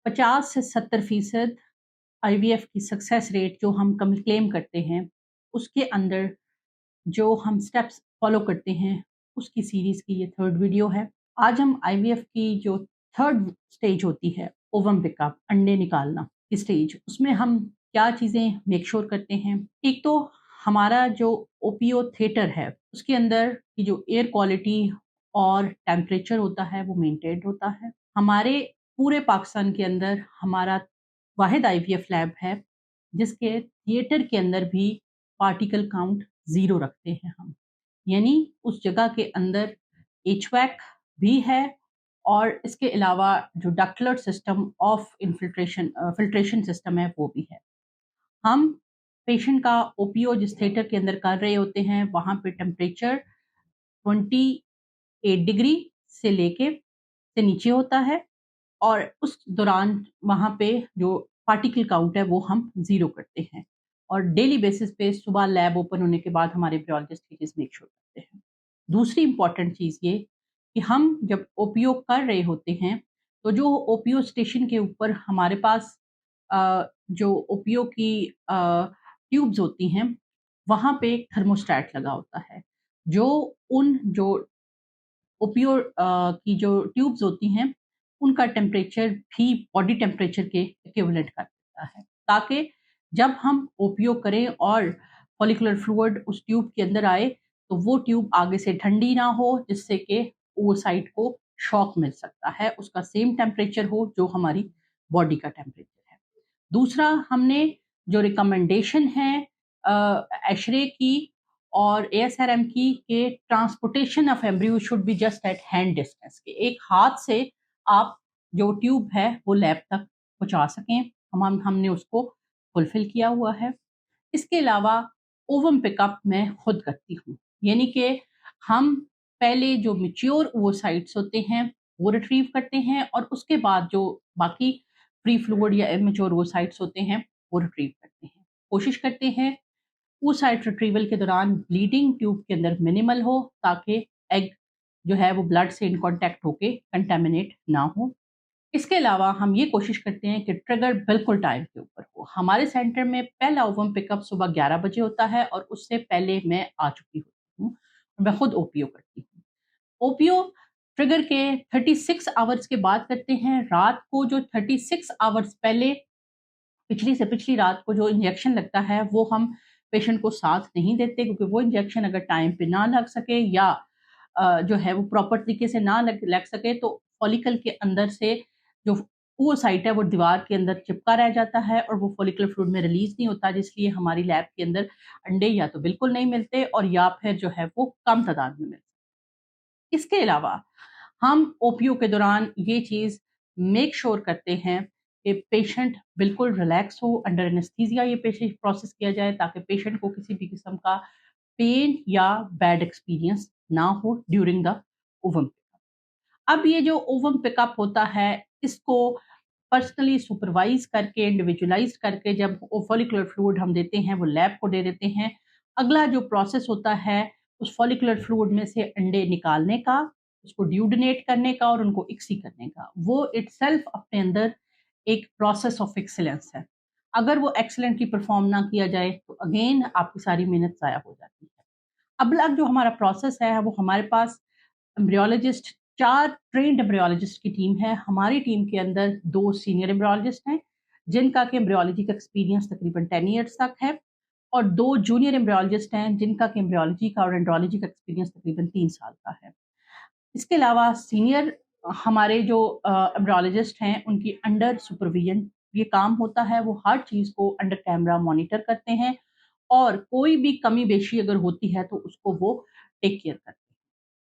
50 से 70% IVF की success rate जो हम क्लेम करते हैं, उसके अंदर जो हम स्टेप्स फॉलो करते हैं, उसकी सीरीज़ की ये थर्ड वीडियो है। आज हम IVF की जो थर्ड स्टेज होती है, ओवम पिकअप, अंडे निकालना की स्टेज, उसमें हम क्या चीज़ें मेक श्योर करते हैं। एक तो हमारा जो ओपीओ थिएटर है, उसके अंदर की जो एयर क्वालिटी और टेम्परेचर होता है वो मेंटेन्ड होता है। हमारे पूरे पाकिस्तान के अंदर हमारा वाहिद IVF लैब है जिसके थिएटर के अंदर भी पार्टिकल काउंट 0 रखते हैं हम, यानी उस जगह के अंदर HVAC भी है और इसके अलावा जो डक्टुलर सिस्टम ऑफ फिल्ट्रेशन सिस्टम है वो भी है। हम पेशेंट का ओपीओ जिस थिएटर के अंदर कर रहे होते हैं वहाँ पे टेम्परेचर 28 डिग्री से लेके से नीचे होता है और उस दौरान वहाँ पे जो पार्टिकल काउंट है वो हम 0 करते हैं और डेली बेसिस पे सुबह लैब ओपन होने के बाद हमारे एम्ब्रियोलॉजिस्ट ये चीज़ मेक श्योर करते हैं। दूसरी इम्पॉर्टेंट चीज़ ये कि हम जब ओपीओ कर रहे होते हैं तो जो ओपीओ स्टेशन के ऊपर हमारे पास जो ओपीओ की ट्यूब्स होती हैं वहाँ पे थर्मोस्टेट लगा होता है जो जो ओपीओ की जो ट्यूब्स होती हैं उनका टेम्परेचर भी बॉडी टेम्परेचर के इक्विवेलेंट कर देता है ताकि जब हम ओपीओ करें और फॉलिकुलर फ्लूइड उस ट्यूब के अंदर आए तो वो ट्यूब आगे से ठंडी ना हो जिससे कि वो साइड को शॉक मिल सकता है, उसका सेम टेम्परेचर हो जो हमारी बॉडी का टेम्परेचर है। दूसरा हमने जो रिकमेंडेशन है एशरे की और ASRM की के transportation of embryo should be just eight hand distance के एक हाथ से आप जो ट्यूब है वो लैब तक पहुंचा सकें, हमने उसको फुलफिल किया हुआ है। इसके अलावा ओवम पिकअप मैं खुद करती हूँ, यानी कि हम पहले जो मैच्योर ओवोसाइट्स होते हैं वो रिट्रीव करते हैं और उसके बाद जो बाकी फ्री फ्लूइड या इमेच्योर ओवोसाइट्स होते हैं वो रिट्रीव करते हैं। कोशिश करते हैं oocyte रिट्रीवल के दौरान ब्लीडिंग ट्यूब के अंदर मिनिमल हो ताकि एग जो है वो ब्लड से इन कांटेक्ट होके कंटेमिनेट ना हो। इसके अलावा हम ये कोशिश करते हैं कि ट्रिगर बिल्कुल टाइम के ऊपर हो। हमारे सेंटर में पहला ओवम पिकअप सुबह 11 बजे होता है और उससे पहले मैं आ चुकी होती हूँ। मैं खुद ओपीओ करती हूँ। ओपीओ ट्रिगर के 36 आवर्स के बाद करते हैं। रात को जो 36 आवर्स पहले पिछली से पिछली रात को जो इंजेक्शन लगता है वो हम पेशेंट को साथ नहीं देते क्योंकि वो इंजेक्शन अगर टाइम पे ना लग सके या जो है वो प्रॉपर तरीके से ना लग सके तो फॉलिकल के अंदर से जो वो साइट है वो दीवार के अंदर चिपका रह जाता है और वो फॉलिकुलर फ्लूइड में रिलीज नहीं होता, जिसलिए हमारी लैब के अंदर अंडे या तो बिल्कुल नहीं मिलते और या फिर जो है वो कम तादाद में मिलते। इसके अलावा हम ओपीओ के दौरान ये चीज़ मेक श्योर करते हैं कि पेशेंट बिल्कुल रिलैक्स हो, अंडर एनेस्थीसिया ये प्रोसेस किया जाए ताकि पेशेंट को किसी भी किस्म का पेन या बैड एक्सपीरियंस ना हो ड्यूरिंग द ओवम पिकअप। अब ये जो ओवम पिकअप होता है इसको पर्सनली सुपरवाइज करके इंडिविजुअलाइज करके जब फॉलिकुलर फ्लूइड हम देते हैं वो लैब को दे देते हैं। अगला जो प्रोसेस होता है उस फॉलिकुलर फ्लूइड में से अंडे निकालने का, उसको ड्यूडनेट करने का और उनको इक्सी करने का, वो इटसेल्फ अपने अंदर एक प्रोसेस ऑफ एक्सीलेंस है। अगर वो एक्सीलेंटली परफॉर्म ना किया जाए तो अगेन आपकी सारी मेहनत ज़ाया हो जाती है। अगला जो हमारा प्रोसेस है वो हमारे पास एम्ब्रियोलॉजिस्ट 4 ट्रेन्ड एम्ब्रियोलॉजिस्ट की टीम है। हमारी टीम के अंदर 2 सीनियर एम्ब्रियोलॉजिस्ट हैं जिनका कि एम्ब्रियोलॉजी का एक्सपीरियंस तकरीबन 10 ईयर्स तक है और 2 जूनियर एम्ब्रियोलॉजिस्ट हैं जिनका कि एम्ब्रियोलॉजी का और एंड्रोलॉजी का एक्सपीरियंस तकरीबन 3 साल का है। इसके अलावा सीनियर हमारे जो एम्ब्रियोलॉजिस्ट हैं उनकी अंडर सुपरविजन ये काम होता है, वो हर चीज़ को अंडर कैमरा मॉनिटर करते हैं और कोई भी कमी बेशी अगर होती है तो उसको वो टेक केयर करते हैं।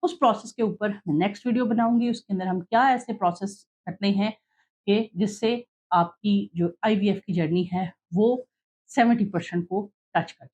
उस प्रोसेस के ऊपर मैं नेक्स्ट वीडियो बनाऊंगी, उसके अंदर हम क्या ऐसे प्रोसेस करते हैं कि जिससे आपकी जो IVF की जर्नी है वो 70% को टच कर